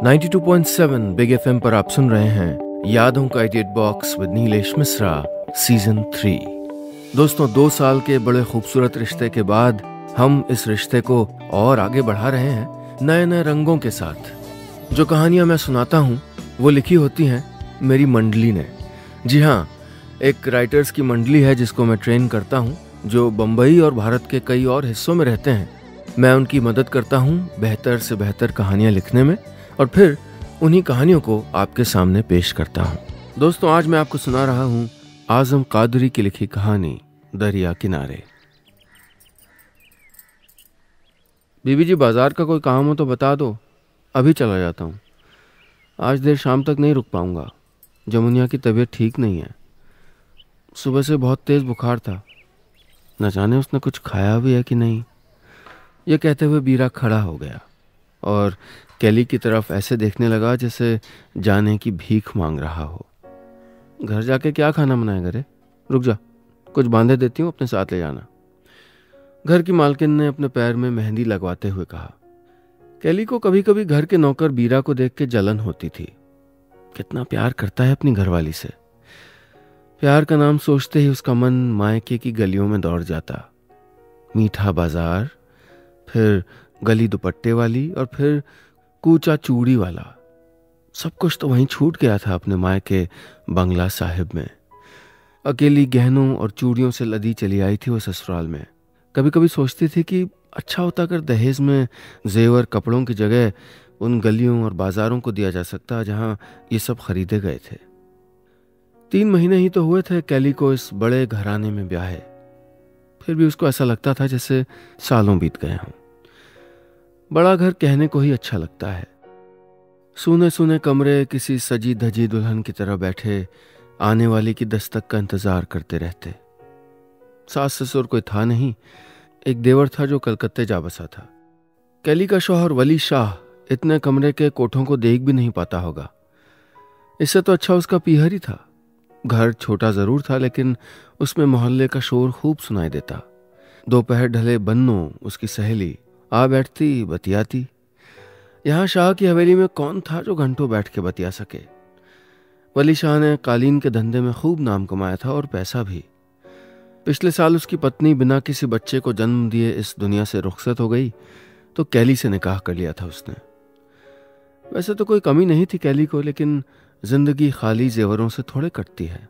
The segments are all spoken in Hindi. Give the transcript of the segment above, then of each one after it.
92.7 बिग एफएम पर आप सुन रहे हैं यादों का edit box with Nilesh Mishra season 3। दोस्तों, 2 साल के बड़े खूबसूरत रिश्ते के बाद हम इस रिश्ते को और आगे बढ़ा रहे हैं नए नए रंगों के साथ। जो कहानियां मैं सुनाता हूं वो लिखी होती हैं मेरी मंडली ने। जी हाँ, एक राइटर्स की मंडली है जिसको मैं ट्रेन करता हूं, जो बम्बई और भारत के कई और हिस्सों में रहते हैं। मैं उनकी मदद करता हूं बेहतर से बेहतर कहानियां लिखने में और फिर उन्हीं कहानियों को आपके सामने पेश करता हूं। दोस्तों, आज मैं आपको सुना रहा हूं आजम कादरी की लिखी कहानी दरिया किनारे। बीबी जी, बाजार का कोई काम हो तो बता दो, अभी चला जाता हूं। आज देर शाम तक नहीं रुक पाऊंगा। जमुनिया की तबीयत ठीक नहीं है। सुबह से बहुत तेज बुखार था। न जाने उसने कुछ खाया भी है कि नहीं। यह कहते हुए बीरा खड़ा हो गया और कैली की तरफ ऐसे देखने लगा जैसे जाने की भीख मांग रहा हो। घर जाके क्या खाना बनाएगा रे? रुक जा, कुछ बांधे देती हूँ, अपने साथ ले जाना। घर की मालकिन ने अपने पैर में मेहंदी लगवाते हुए कहा। कैली को कभी कभी घर के नौकर बीरा को देख के जलन होती थी। कितना प्यार करता है अपनी घरवाली से। प्यार का नाम सोचते ही उसका मन मायके की गलियों में दौड़ जाता। मीठा बाजार, फिर गली दुपट्टे वाली और फिर कूचा चूड़ी वाला। सब कुछ तो वहीं छूट गया था अपने मायके बंगला साहिब में। अकेली गहनों और चूड़ियों से लदी चली आई थी वो ससुराल में। कभी कभी सोचती थी कि अच्छा होता अगर दहेज में जेवर कपड़ों की जगह उन गलियों और बाजारों को दिया जा सकता जहां ये सब खरीदे गए थे। 3 महीने ही तो हुए थे कैली को इस बड़े घराने में ब्याहे। फिर भी उसको ऐसा लगता था जैसे सालों बीत गए हों। बड़ा घर कहने को ही अच्छा लगता है। सूने सूने कमरे किसी सजी धजी दुल्हन की तरह बैठे आने वाली की दस्तक का इंतजार करते रहते। सास ससुर कोई था नहीं। एक देवर था जो कलकत्ते जा बसा था। कैली का शौहर वली शाह इतने कमरे के कोठों को देख भी नहीं पाता होगा। इससे तो अच्छा उसका पीहर ही था। घर छोटा जरूर था लेकिन उसमें मोहल्ले का शोर खूब सुनाई देता। दोपहर ढले बन्नो उसकी सहेली आ बैठती, बतियाती। यहां शाह की हवेली में कौन था जो घंटों बैठ के बतिया सके। वली शाह ने कालीन के धंधे में खूब नाम कमाया था और पैसा भी। पिछले साल उसकी पत्नी बिना किसी बच्चे को जन्म दिए इस दुनिया से रुखसत हो गई तो कैली से निकाह कर लिया था उसने। वैसे तो कोई कमी नहीं थी कैली को, लेकिन जिंदगी खाली जेवरों से थोड़े कटती है।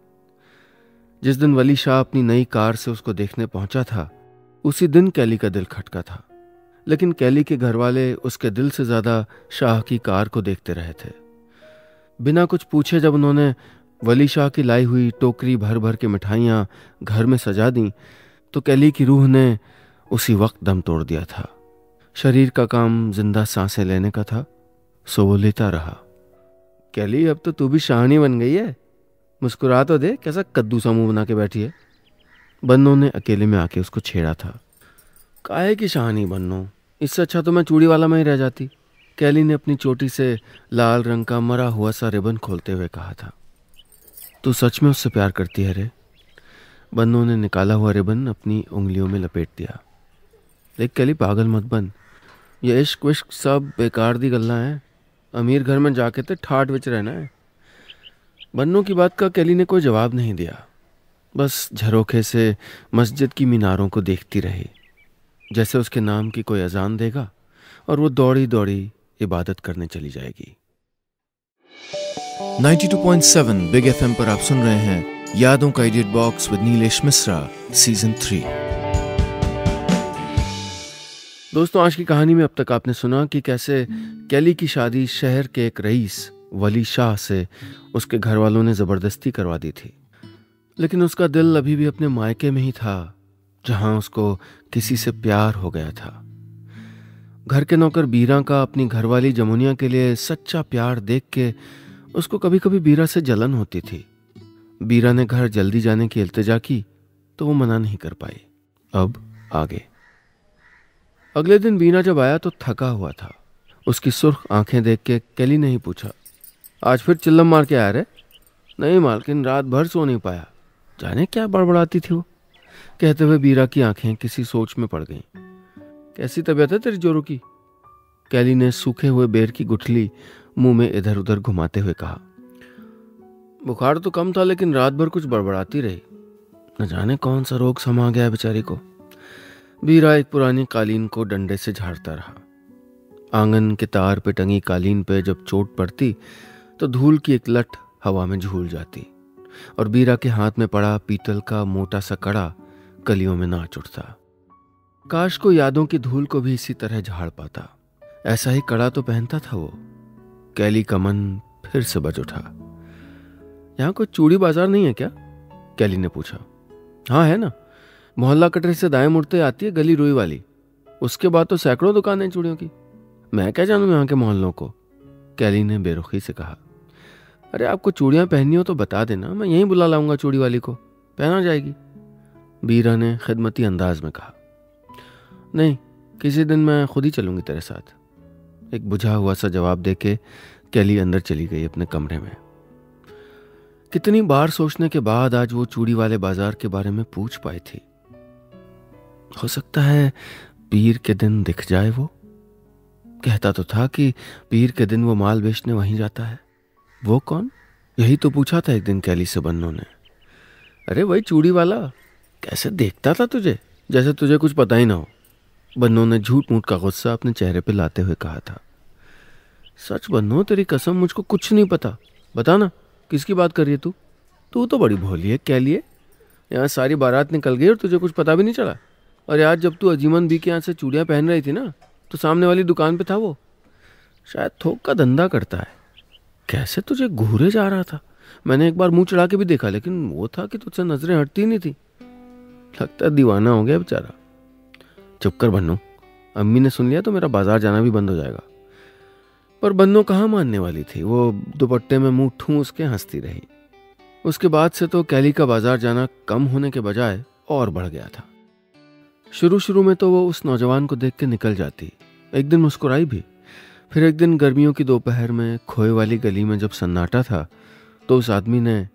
जिस दिन वली शाह अपनी नई कार से उसको देखने पहुंचा था उसी दिन कैली का दिल खटका था। लेकिन कैली के घरवाले उसके दिल से ज्यादा शाह की कार को देखते रहे थे। बिना कुछ पूछे जब उन्होंने वली शाह की लाई हुई टोकरी भर भर के मिठाइयाँ घर में सजा दी तो कैली की रूह ने उसी वक्त दम तोड़ दिया था। शरीर का काम जिंदा सांसें लेने का था, सो वो लेता रहा। कैली, अब तो तू भी शाहनी बन गई है। मुस्कुरा तो दे, कैसा कद्दू सा मुंह बना के बैठी है। बन्नों ने अकेले में आके उसको छेड़ा था। काहे की शाहनी बन्नो, इससे अच्छा तो मैं चूड़ी वाला में ही रह जाती। कैली ने अपनी चोटी से लाल रंग का मरा हुआ सा रिबन खोलते हुए कहा था। तू सच में उससे प्यार करती है रे? बन्नों ने निकाला हुआ रिबन अपनी उंगलियों में लपेट दिया। देख कैली, पागल मत बन। ये इश्क विश्क सब बेकार दी गल्ला है। अमीर घर में जाके तो ठाठ विच रहना है। बन्नों की बात का कैली ने कोई जवाब नहीं दिया। बस झरोखे से मस्जिद की मीनारों को देखती रही, जैसे उसके नाम की कोई अजान देगा और वो दौड़ी दौड़ी इबादत करने चली जाएगी। 92.7 बिग एफएम पर आप सुन रहे हैं यादों का edit box with Nilesh Mishra season 3। दोस्तों, आज की कहानी में अब तक आपने सुना कि कैसे कैली की शादी शहर के एक रईस वली शाह से उसके घर वालों ने जबरदस्ती करवा दी थी। लेकिन उसका दिल अभी भी अपने मायके में ही था जहां उसको किसी से प्यार हो गया था। घर के नौकर बीरा का अपनी घरवाली जमुनिया के लिए सच्चा प्यार देख के उसको कभी कभी बीरा से जलन होती थी। बीरा ने घर जल्दी जाने की इल्तिजा की तो वो मना नहीं कर पाई। अब आगे। अगले दिन बीरा जब आया तो थका हुआ था। उसकी सुर्ख आंखें देख के कैली ने ही पूछा, आज फिर चिल्लम मार के आया रे? नहीं मालकिन, रात भर सो नहीं पाया। जाने क्या बड़बड़ाती थी वो, कहते हुए बीरा की आंखें किसी सोच में पड़ गईं। कैसी तबीयत है तेरी जोरू की? कैली ने सूखे हुए बेर की गुठली मुंह में इधर उधर घुमाते हुए कहा, बुखार तो कम था लेकिन रात भर कुछ बड़बड़ाती रही। न जाने कौन सा रोग समा गया बेचारी को। बीरा एक पुरानी कालीन को डंडे से झाड़ता रहा। आंगन के तार पे टंगी कालीन पे जब चोट पड़ती तो धूल की एक लट हवा में झूल जाती और बीरा के हाथ में पड़ा पीतल का मोटा सा कड़ा कलियों में नाच उठता। काश को यादों की धूल को भी इसी तरह झाड़ पाता। ऐसा ही कड़ा तो पहनता था वो। कैली का मन फिर से बज उठा। यहाँ कोई चूड़ी बाजार नहीं है क्या? कैली ने पूछा। हाँ है ना, मोहल्ला कटरे से दाएं मुड़ते आती है गली रुई वाली। उसके बाद तो सैकड़ों दुकानें चूड़ियों की। मैं क्या जानूं यहाँ के मोहल्लों को, कैली ने बेरुखी से कहा। अरे आपको चूड़ियां पहननी हो तो बता देना, मैं यहीं बुला लाऊंगा चूड़ी वाली को, पहना जाएगी, बीरा ने खिदमती अंदाज में कहा। नहीं, किसी दिन मैं खुद ही चलूंगी तेरे साथ, एक बुझा हुआ सा जवाब देके कैली अंदर चली गई अपने कमरे में। कितनी बार सोचने के बाद आज वो चूड़ी वाले बाजार के बारे में पूछ पाई थी। हो सकता है पीर के दिन दिख जाए। वो कहता तो था कि पीर के दिन वो माल बेचने वहीं जाता है। वो कौन? यही तो पूछा था एक दिन कैली से बन्नों ने। अरे वही चूड़ी वाला। कैसे देखता था तुझे, जैसे तुझे कुछ पता ही ना हो, बन्नों ने झूठ मूठ का गुस्सा अपने चेहरे पे लाते हुए कहा था। सच बन्नों, तेरी कसम मुझको कुछ नहीं पता। बता ना, किसकी बात कर रही है तू? तू तो बड़ी भोली है कैली है। यहाँ सारी बारात निकल गई और तुझे कुछ पता भी नहीं चला। और आज जब तू अजीमन बी के यहाँ से चूड़ियाँ पहन रही थी ना, तो सामने वाली दुकान पे था वो। शायद थोक का धंधा करता है। कैसे तुझे घूरे जा रहा था। मैंने एक बार मुंह चढ़ा के भी देखा, लेकिन वो था कि तुझसे नजरें हटती नहीं थी। लगता है दीवाना हो गया बेचारा। चुप कर बन्नू, अम्मी ने सुन लिया तो मेरा बाजार जाना भी बंद हो जाएगा। पर बन्नू कहाँ मानने वाली थी। वो दुपट्टे में मुंह ठूंस के हंसती रही। उसके बाद से तो कैली का बाजार जाना कम होने के बजाय और बढ़ गया था। शुरू शुरू में तो वो उस नौजवान को देख के निकल जाती, एक दिन मुस्कुराई भी। फिर एक दिन गर्मियों की दोपहर में खोए वाली गली में जब सन्नाटा था तो उस आदमी ने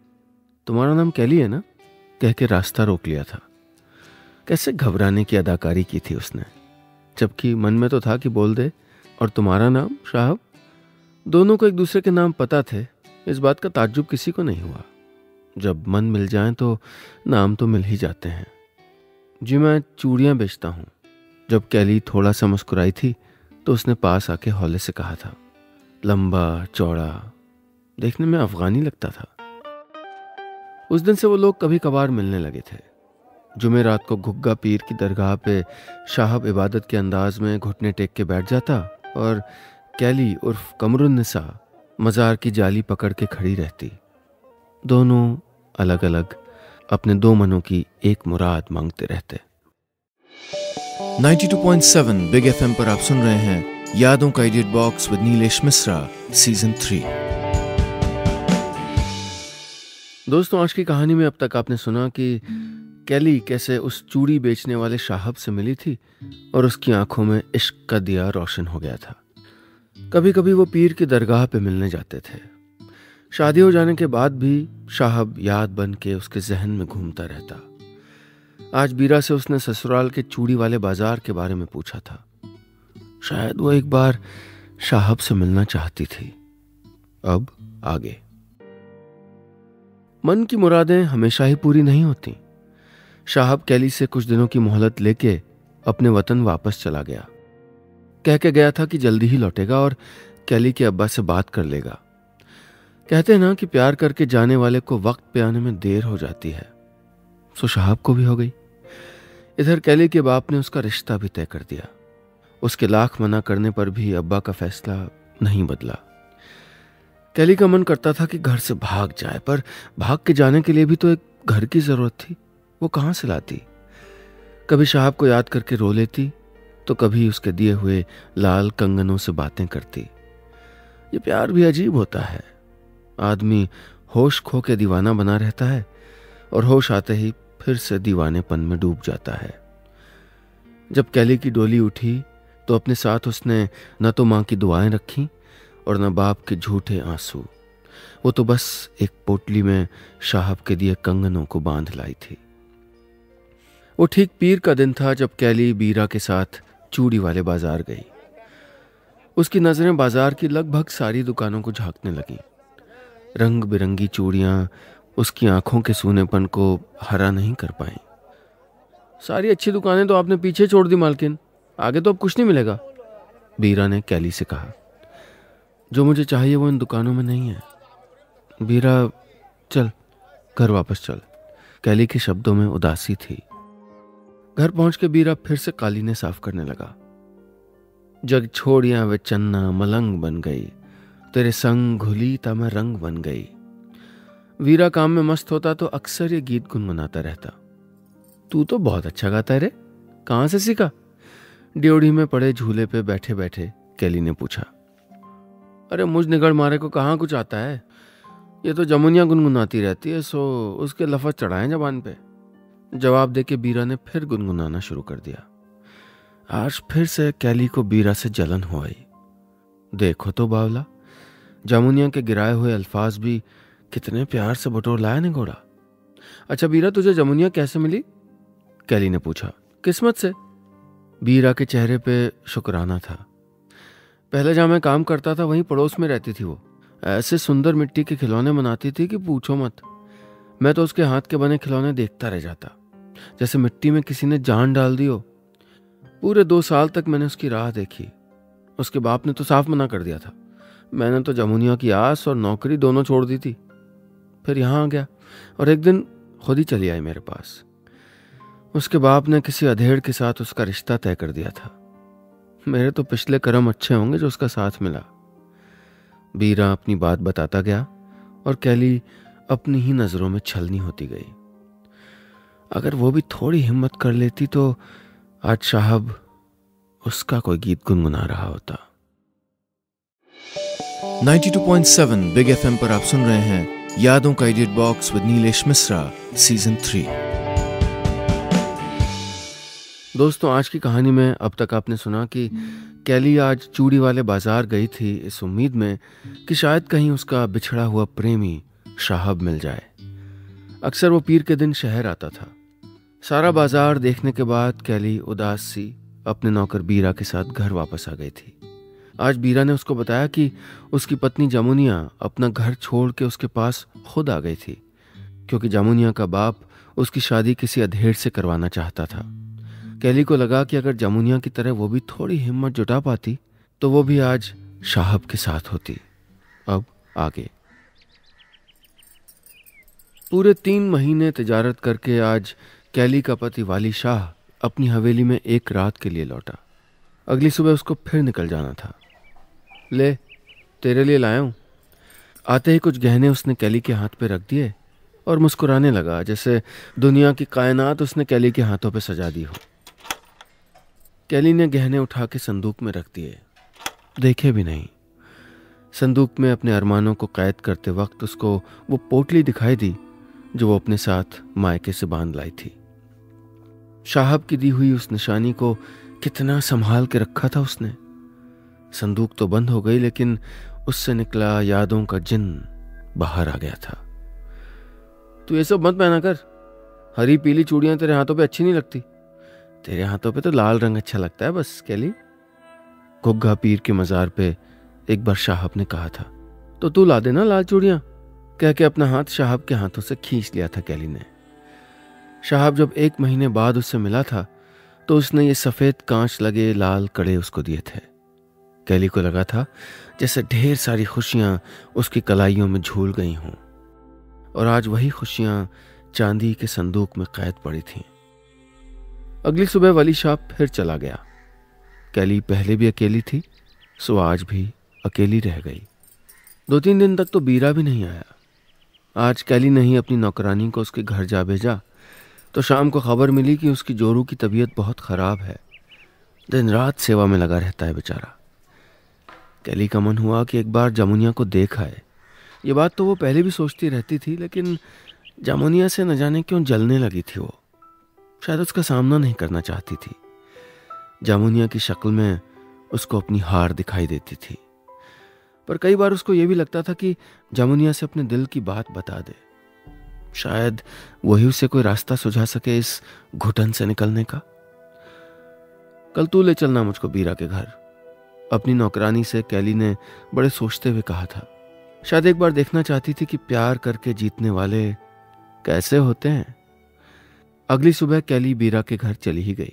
तुम्हारा नाम कैली है ना कह के रास्ता रोक लिया था। कैसे घबराने की अदाकारी की थी उसने, जबकि मन में तो था कि बोल दे और तुम्हारा नाम साहब। दोनों को एक दूसरे के नाम पता थे, इस बात का ताज्जुब किसी को नहीं हुआ। जब मन मिल जाए तो नाम तो मिल ही जाते हैं। जी मैं चूड़ियाँ बेचता हूँ। जब कैली थोड़ा सा मुस्कुराई थी तो उसने पास आके हौले से कहा था। लंबा चौड़ा, देखने में अफगानी लगता था। उस दिन से वो लोग कभी कभार मिलने लगे थे। जुमेरात को घुग्गा पीर की दरगाह पे साहब इबादत के अंदाज में घुटने टेक के बैठ जाता और कैली उर्फ कमरुन्निसा मज़ार की जाली पकड़ के खड़ी रहती। दोनों अलग अलग अपने दो मनों की एक मुराद मांगते रहते। 92.7 बिग एफएम पर आप सुन रहे हैं यादों का edit box with Nilesh Mishra season 3। दोस्तों, आज की कहानी में अब तक आपने सुना कि कैली कैसे उस चूड़ी बेचने वाले साहब से मिली थी और उसकी आंखों में इश्क का दिया रोशन हो गया था। कभी कभी वो पीर की दरगाह पे मिलने जाते थे। शादी हो जाने के बाद भी साहब याद बन के उसके जहन में घूमता रहता। आज बीरा से उसने ससुराल के चूड़ी वाले बाजार के बारे में पूछा था। शायद वो एक बार साहब से मिलना चाहती थी। अब आगे। मन की मुरादें हमेशा ही पूरी नहीं होती। साहब कैली से कुछ दिनों की मोहलत लेके अपने वतन वापस चला गया। कह के गया था कि जल्दी ही लौटेगा और कैली के अब्बा से बात कर लेगा। कहते हैं ना कि प्यार करके जाने वाले को वक्त पे आने में देर हो जाती है। सो साहब को भी हो गई। इधर कैली के बाप ने उसका रिश्ता भी तय कर दिया। उसके लाख मना करने पर भी अब्बा का फैसला नहीं बदला। कैली का मन करता था कि घर से भाग जाए, पर भाग के जाने के लिए भी तो एक घर की जरूरत थी। वो कहां से लाती? कभी साहब को याद करके रो लेती तो कभी उसके दिए हुए लाल कंगनों से बातें करती। ये प्यार भी अजीब होता है। आदमी होश खो के दीवाना बना रहता है और होश आते ही फिर से दीवानेपन में डूब जाता है। जब कैली की डोली उठी तो अपने साथ उसने न तो मां की दुआएं रखी और न बाप के झूठे आंसू। वो तो बस एक पोटली में साहब के दिए कंगनों को बांध लाई थी। वो ठीक पीर का दिन था जब कैली बीरा के साथ चूड़ी वाले बाजार गई। उसकी नजरें बाजार की लगभग सारी दुकानों को झांकने लगीं। रंग बिरंगी चूड़ियां उसकी आंखों के सूनेपन को हरा नहीं कर पाईं। सारी अच्छी दुकानें तो आपने पीछे छोड़ दी मालकिन, आगे तो अब कुछ नहीं मिलेगा, बीरा ने कैली से कहा। जो मुझे चाहिए वो इन दुकानों में नहीं है। बीरा, चल घर वापस चल, कैली के शब्दों में उदासी थी। घर पहुंच के बीरा फिर से कालीने साफ करने लगा। जग छोड़िया वे चन्ना मलंग बन गई, तेरे संग घुली ता मैं रंग बन गई। वीरा काम में मस्त होता तो अक्सर ये गीत गुनगुनाता रहता। तू तो बहुत अच्छा गाता है रे, कहां से सीखा? ड्योढ़ी में पड़े झूले पे बैठे बैठे कैली ने पूछा। अरे मुझ निगड़ मारे को कहाँ कुछ आता है, ये तो जमुनिया गुनगुनाती रहती है, सो उसके लफज चढ़ाए जबान पे, जवाब देके बीरा ने फिर गुनगुनाना शुरू कर दिया। आज फिर से कैली को बीरा से जलन हो आई। देखो तो बावला, जमुनिया के गिराए हुए अल्फाज भी कितने प्यार से बटोर लाया ने घोड़ा। अच्छा बीरा, तुझे जमुनिया कैसे मिली? कैली ने पूछा। किस्मत से। बीरा के चेहरे पे शुक्राना था। पहले जहां मैं काम करता था वहीं पड़ोस में रहती थी वो। ऐसे सुंदर मिट्टी के खिलौने बनाती थी कि पूछो मत। मैं तो उसके हाथ के बने खिलौने देखता रह जाता, जैसे मिट्टी में किसी ने जान डाल दी हो। पूरे 2 साल तक मैंने उसकी राह देखी। उसके बाप ने तो साफ मना कर दिया था। मैंने तो जमुनिया की आस और नौकरी दोनों छोड़ दी थी। फिर यहाँ आ गया और एक दिन खुद ही चली आई मेरे पास। उसके बाप ने किसी अधेड़ के साथ उसका रिश्ता तय कर दिया था। मेरे तो पिछले कर्म अच्छे होंगे जो उसका साथ मिला। बीरा अपनी बात बताता गया और कैली अपनी ही नजरों में छलनी होती गई। अगर वो भी थोड़ी हिम्मत कर लेती तो आज साहब उसका कोई गीत गुनगुना रहा होता। 92.7 बिग एफएम पर आप सुन रहे हैं यादों का edit box with Nilesh Mishra season 3। दोस्तों, आज की कहानी में अब तक आपने सुना कि कैली आज चूड़ी वाले बाजार गई थी इस उम्मीद में कि शायद कहीं उसका बिछड़ा हुआ प्रेमी साहब मिल जाए। अक्सर वो पीर के दिन शहर आता था। सारा बाजार देखने के बाद कैली उदास सी अपने नौकर बीरा के साथ घर वापस आ गई थी। आज बीरा ने उसको बताया कि उसकी पत्नी जमुनिया अपना घर छोड़ के उसके पास खुद आ गई थी, क्योंकि जमुनिया का बाप उसकी शादी किसी अधेड़ से करवाना चाहता था। कैली को लगा कि अगर जमुनिया की तरह वो भी थोड़ी हिम्मत जुटा पाती तो वो भी आज साहब के साथ होती। अब आगे। पूरे 3 महीने तिजारत करके आज कैली का पति वाली शाह अपनी हवेली में एक रात के लिए लौटा। अगली सुबह उसको फिर निकल जाना था। ले, तेरे लिए लाया हूं। आते ही कुछ गहने उसने कैली के हाथ पे रख दिए और मुस्कुराने लगा, जैसे दुनिया की कायनात उसने कैली के हाथों पे सजा दी हो। कैली ने गहने उठा के संदूक में रख दिए, देखे भी नहीं। संदूक में अपने अरमानों को कैद करते वक्त उसको वो पोटली दिखाई दी जो वो अपने साथ मायके से बांध लाई थी। साहब की दी हुई उस निशानी को कितना संभाल के रखा था उसने। संदूक तो बंद हो गई, लेकिन उससे निकला यादों का जिन बाहर आ गया था। तू ये सब मत पहना कर, हरी पीली चूड़ियां तेरे हाथों पे अच्छी नहीं लगती। तेरे हाथों पे तो लाल रंग अच्छा लगता है बस कैली। घुग्गा पीर के मजार पे एक बार साहब ने कहा था। तो तू ला देना लाल चूड़ियां, कह के अपना हाथ साहब के हाथों से खींच लिया था कैली ने। साहब जब 1 महीने बाद उससे मिला था तो उसने ये सफेद कांच लगे लाल कड़े उसको दिए थे। कैली को लगा था जैसे ढेर सारी खुशियां उसकी कलाइयों में झूल गई हों, और आज वही खुशियां चांदी के संदूक में कैद पड़ी थीं। अगली सुबह वली शाह फिर चला गया। कैली पहले भी अकेली थी, सो आज भी अकेली रह गई। 2-3 दिन तक तो बीरा भी नहीं आया। आज कैली ने ही अपनी नौकरानी को उसके घर जा भेजा तो शाम को खबर मिली कि उसकी जोरू की तबीयत बहुत खराब है। दिन रात सेवा में लगा रहता है बेचारा। कैली का मन हुआ कि एक बार जमुनिया को देख आए। ये बात तो वो पहले भी सोचती रहती थी, लेकिन जमुनिया से न जाने क्यों जलने लगी थी वो। शायद उसका सामना नहीं करना चाहती थी। जमुनिया की शक्ल में उसको अपनी हार दिखाई देती थी, पर कई बार उसको यह भी लगता था कि जमुनिया से अपने दिल की बात बता दे। शायद वही उसे कोई रास्ता सुझा सके इस घुटन से निकलने का। कल तू ले चलना मुझको बीरा के घर, अपनी नौकरानी से कैली ने बड़े सोचते हुए कहा था। शायद एक बार देखना चाहती थी कि प्यार करके जीतने वाले कैसे होते हैं। अगली सुबह कैली बीरा के घर चली ही गई।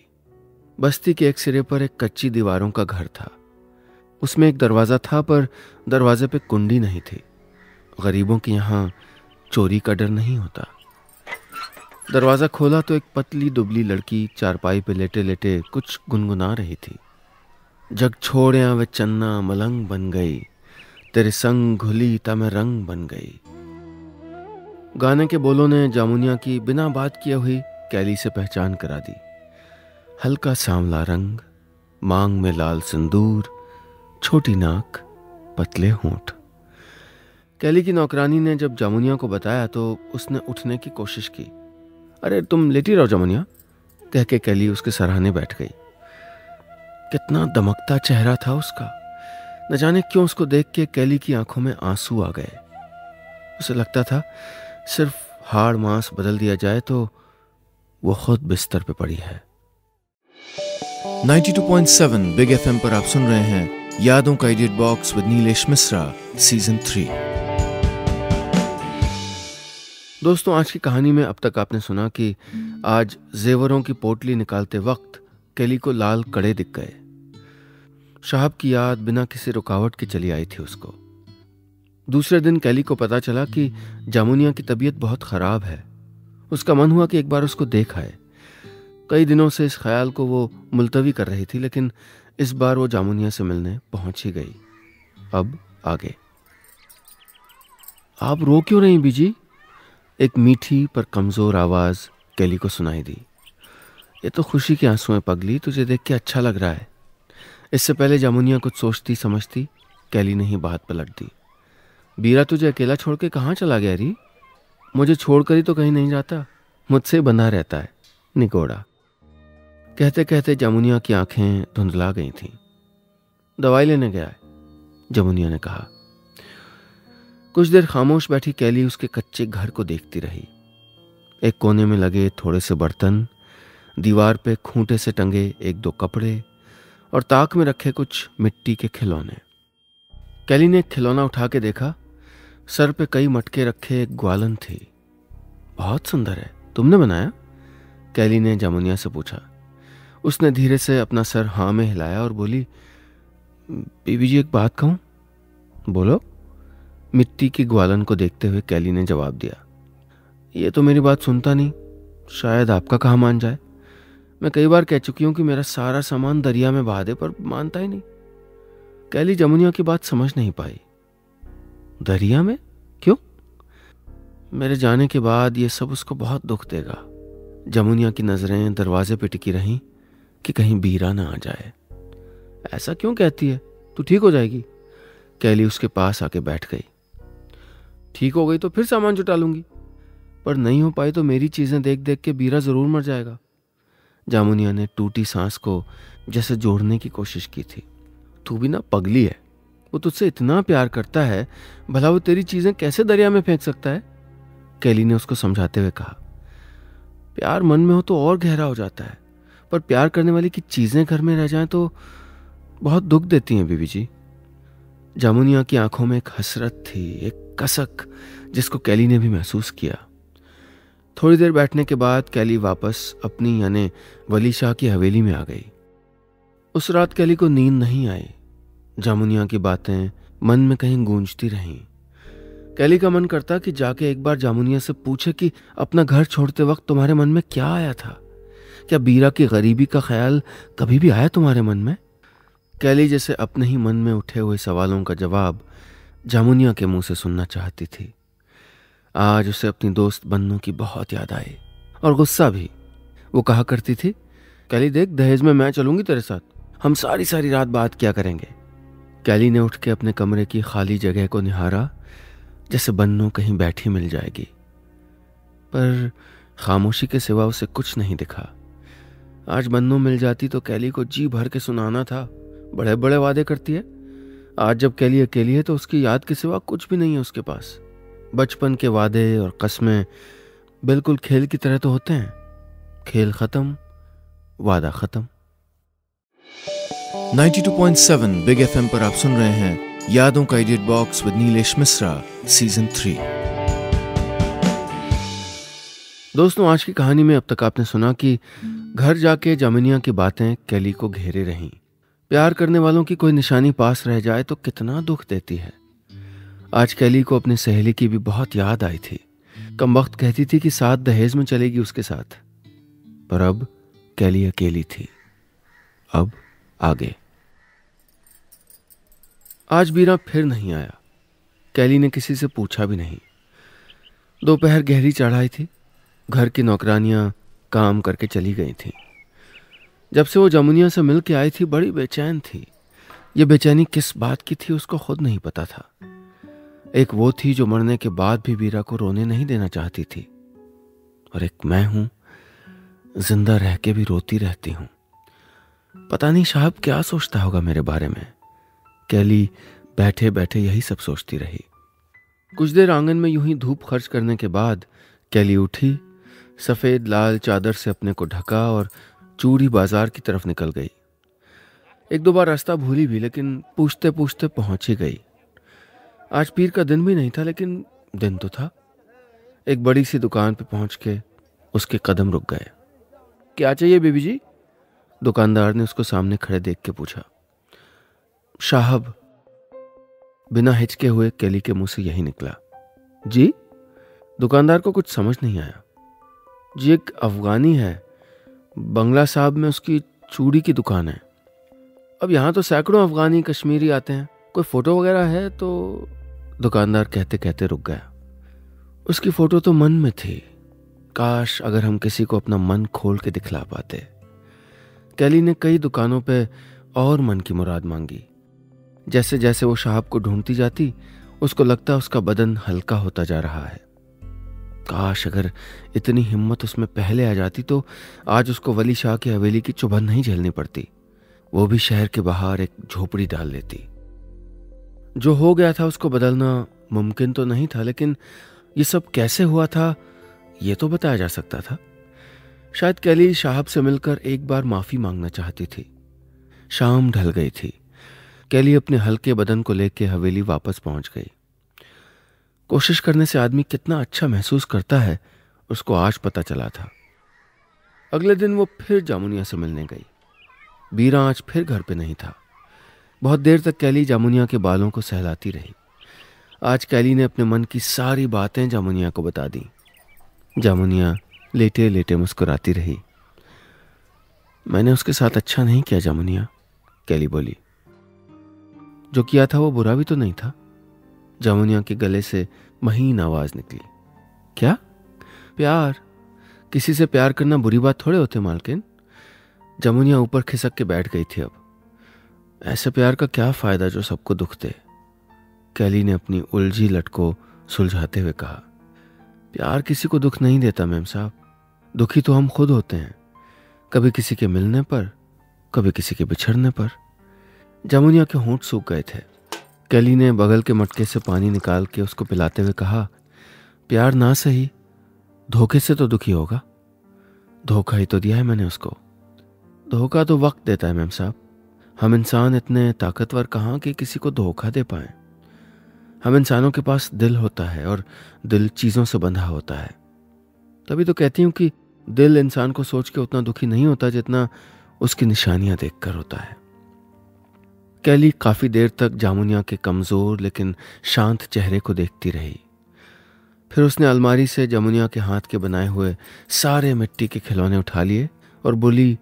बस्ती के एक सिरे पर एक कच्ची दीवारों का घर था। उसमें एक दरवाज़ा था, पर दरवाजे पे कुंडी नहीं थी। गरीबों के यहाँ चोरी का डर नहीं होता। दरवाज़ा खोला तो एक पतली दुबली लड़की चारपाई पे लेटे लेटे कुछ गुनगुना रही थी। जग छोड़िया वे चन्ना मलंग बन गई, तेरे संग घुली ता मैं रंग बन गई। गाने के बोलों ने जामुनिया की बिना बात किए हुई कैली से पहचान करा दी। हल्का सांवला रंग, मांग में लाल सिंदूर, छोटी नाक, पतले होंठ। कैली की नौकरानी ने जब जामुनिया को बताया तो उसने उठने की कोशिश की। अरे तुम लेटी रहो जामुनिया, कह के कैली उसके सराहने बैठ गई। कितना दमकता चेहरा था उसका। न जाने क्यों उसको देख के कैली की आंखों में आंसू आ गए। उसे लगता था सिर्फ हाड़ मांस बदल दिया जाए तो वो खुद बिस्तर पे पड़ी है। 92.7 बिग एफएम पर आप सुन रहे हैं यादों का edit box with Nilesh Mishra season 3। दोस्तों, आज की कहानी में अब तक आपने सुना कि आज जेवरों की पोटली निकालते वक्त कैली को लाल कड़े दिख गए। साहब की याद बिना किसी रुकावट के चली आई थी उसको। दूसरे दिन कैली को पता चला कि जामुनिया की तबीयत बहुत खराब है। उसका मन हुआ कि एक बार उसको देख आए। कई दिनों से इस ख्याल को वो मुलतवी कर रही थी, लेकिन इस बार वो जामुनिया से मिलने पहुंच ही गई। अब आगे। आप रो क्यों नहीं बीजी? एक मीठी पर कमजोर आवाज कैली को सुनाई दी। ये तो खुशी के आंसू हैं पगली, तुझे देख के अच्छा लग रहा है। इससे पहले जामुनिया कुछ सोचती समझती कैली ने ही बात पलट दी। बीरा तुझे अकेला छोड़ के कहाँ चला गया री? मुझे छोड़कर ही तो कहीं नहीं जाता, मुझसे बंधा रहता है निकोड़ा। कहते कहते जामुनिया की आंखें धुंधला गई थीं। दवाई लेने गया है, जामुनिया ने कहा। कुछ देर खामोश बैठी कैली उसके कच्चे घर को देखती रही। एक कोने में लगे थोड़े से बर्तन, दीवार पे खूंटे से टंगे एक दो कपड़े और ताक में रखे कुछ मिट्टी के खिलौने। कैली ने एक खिलौना उठा के देखा। सर पे कई मटके रखे एक ग्वालन थी। बहुत सुंदर है, तुमने बनाया? कैली ने जामुनिया से पूछा। उसने धीरे से अपना सर हाँ में हिलाया और बोली, बीबी जी एक बात कहूं? बोलो। मिट्टी की ग्वालन को देखते हुए कैली ने जवाब दिया। ये तो मेरी बात सुनता नहीं, शायद आपका कहा मान जाए। मैं कई बार कह चुकी हूं कि मेरा सारा सामान दरिया में बहा दे, पर मानता ही नहीं। कैली जामुनिया की बात समझ नहीं पाई। दरिया में? क्यों? मेरे जाने के बाद ये सब उसको बहुत दुख देगा। जामुनिया की नजरें दरवाजे पे टिकी रहीं कि कहीं बीरा ना आ जाए। ऐसा क्यों कहती है? तू ठीक हो जाएगी। कैली उसके पास आके बैठ गई। ठीक हो गई तो फिर सामान जुटा लूंगी, पर नहीं हो पाई तो मेरी चीजें देख देख के बीरा जरूर मर जाएगा। जामुनिया ने टूटी सांस को जैसे जोड़ने की कोशिश की थी। तू भी ना पगली है, वो तुझसे इतना प्यार करता है, भला वो तेरी चीजें कैसे दरिया में फेंक सकता है? कैली ने उसको समझाते हुए कहा। प्यार मन में हो तो और गहरा हो जाता है, पर प्यार करने वाली की चीजें घर में रह जाएं तो बहुत दुख देती हैं बीबी जी। जामुनिया की आंखों में एक हसरत थी, एक कसक, जिसको कैली ने भी महसूस किया। थोड़ी देर बैठने के बाद कैली वापस अपनी यानी वली शाह की हवेली में आ गई। उस रात कैली को नींद नहीं आई। जामुनिया की बातें मन में कहीं गूंजती रहीं। कैली का मन करता कि जाके एक बार जामुनिया से पूछे कि अपना घर छोड़ते वक्त तुम्हारे मन में क्या आया था? क्या बीरा की गरीबी का ख्याल कभी भी आया तुम्हारे मन में? कैली जैसे अपने ही मन में उठे हुए सवालों का जवाब जामुनिया के मुंह से सुनना चाहती थी। आज उसे अपनी दोस्त बन्नू की बहुत याद आई और गुस्सा भी। वो कहा करती थी, कैली देख, दहेज में मैं चलूंगी तेरे साथ, हम सारी सारी रात बात किया करेंगे। कैली ने उठ के अपने कमरे की खाली जगह को निहारा, जैसे बन्नू कहीं बैठी मिल जाएगी, पर खामोशी के सिवा उसे कुछ नहीं दिखा। आज बन्नू मिल जाती तो कैली को जी भर के सुनाना था। बड़े बड़े वादे करती है। आज जब कैली अकेली है तो उसकी याद के सिवा कुछ भी नहीं है उसके पास। बचपन के वादे और कस्में बिल्कुल खेल की तरह तो होते हैं। खेल खत्म, वादा खत्म। 92.7 बिग एफएम पर आप सुन रहे हैं यादों का edit box with Nilesh Mishra season 3। दोस्तों, आज की कहानी में अब तक आपने सुना कि घर जाके जामिनिया की बातें कैली को घेरे रहीं। प्यार करने वालों की कोई निशानी पास रह जाए तो कितना दुख देती है। आज कैली को अपनी सहेली की भी बहुत याद आई थी। कमबख्त कहती थी कि साथ दहेज में चलेगी उसके साथ, पर अब कैली अकेली थी। अब आगे। आज बीरा फिर नहीं आया। कैली ने किसी से पूछा भी नहीं। दोपहर गहरी चढ़ाई थी। घर की नौकरानियां काम करके चली गई थीं। जब से वो जमुनिया से मिल के आई थी बड़ी बेचैन थी। ये बेचैनी किस बात की थी उसको खुद नहीं पता था। एक वो थी जो मरने के बाद भी बीरा को रोने नहीं देना चाहती थी, और एक मैं हूं, जिंदा रह के भी रोती रहती हूं। पता नहीं साहब क्या सोचता होगा मेरे बारे में। कैली बैठे बैठे यही सब सोचती रही। कुछ देर आंगन में यूं ही धूप खर्च करने के बाद कैली उठी, सफेद लाल चादर से अपने को ढका और चूड़ी बाजार की तरफ निकल गई। एक दो बार रास्ता भूली भी, लेकिन पूछते पूछते पहुंच ही गई। आज पीर का दिन भी नहीं था, लेकिन दिन तो था। एक बड़ी सी दुकान पे पहुंच के उसके कदम रुक गए। क्या चाहिए बीबी जी? दुकानदार ने उसको सामने खड़े देख के पूछा। साहब, बिना हिचके हुए कैली के मुंह से यही निकला। जी? दुकानदार को कुछ समझ नहीं आया। जी, एक अफगानी है, बंगला साहब में उसकी चूड़ी की दुकान है। अब यहां तो सैकड़ों अफगानी कश्मीरी आते हैं, कोई फोटो वगैरह है तो? दुकानदार कहते कहते रुक गया। उसकी फोटो तो मन में थी। काश अगर हम किसी को अपना मन खोल के दिखला पाते। कैली ने कई दुकानों पे और मन की मुराद मांगी। जैसे जैसे वो साहब को ढूंढती जाती, उसको लगता उसका बदन हल्का होता जा रहा है। काश अगर इतनी हिम्मत उसमें पहले आ जाती तो आज उसको वली शाह की हवेली की चुभन नहीं झेलनी पड़ती। वो भी शहर के बाहर एक झोपड़ी डाल लेती। जो हो गया था उसको बदलना मुमकिन तो नहीं था, लेकिन ये सब कैसे हुआ था ये तो बताया जा सकता था। शायद कैली साहब से मिलकर एक बार माफी मांगना चाहती थी। शाम ढल गई थी। कैली अपने हल्के बदन को लेकर हवेली वापस पहुंच गई। कोशिश करने से आदमी कितना अच्छा महसूस करता है उसको आज पता चला था। अगले दिन वो फिर जामुनिया से मिलने गई। बीरा आज फिर घर पे नहीं था। बहुत देर तक कैली जामुनिया के बालों को सहलाती रही। आज कैली ने अपने मन की सारी बातें जामुनिया को बता दी। जामुनिया लेटे लेटे मुस्कुराती रही। मैंने उसके साथ अच्छा नहीं किया जामुनिया, कैली बोली। जो किया था वो बुरा भी तो नहीं था। जामुनिया के गले से महीन आवाज निकली। क्या? प्यार? किसी से प्यार करना बुरी बात थोड़े होते मालकिन। जामुनिया ऊपर खिसक के बैठ गई थी। अब ऐसे प्यार का क्या फायदा जो सबको दुख दे। कैली ने अपनी उलझी लट को सुलझाते हुए कहा। प्यार किसी को दुख नहीं देता मेम साहब। दुखी तो हम खुद होते हैं, कभी किसी के मिलने पर, कभी किसी के बिछड़ने पर। जामुनिया के होंठ सूख गए थे। कैली ने बगल के मटके से पानी निकाल के उसको पिलाते हुए कहा, प्यार ना सही, धोखे से तो दुखी होगा। धोखा ही तो दिया है मैंने उसको। धोखा तो वक्त देता है मेम साहब। हम इंसान इतने ताकतवर कहाँ कि किसी को धोखा दे पाए। हम इंसानों के पास दिल होता है, और दिल चीज़ों से बंधा होता है। तभी तो कहती हूँ कि दिल इंसान को सोच के उतना दुखी नहीं होता जितना उसकी निशानियां देखकर होता है। कैली काफी देर तक जामुनिया के कमजोर लेकिन शांत चेहरे को देखती रही। फिर उसने अलमारी से जामुनिया के हाथ के बनाए हुए सारे मिट्टी के खिलौने उठा लिए और बोली,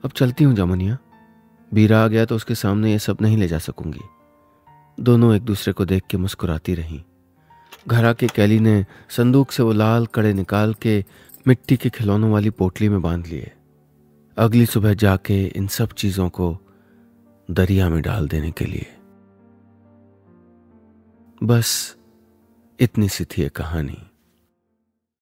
अब चलती हूँ जामुनिया। बीरा आ गया तो उसके सामने ये सब नहीं ले जा सकूंगी। दोनों एक दूसरे को देख के मुस्कुराती रहीं। घर आके कैली ने संदूक से वो लाल कड़े निकाल के मिट्टी के खिलौनों वाली पोटली में बांध लिए। अगली सुबह जाके इन सब चीजों को दरिया में डाल देने के लिए। बस इतनी सी थी ये कहानी।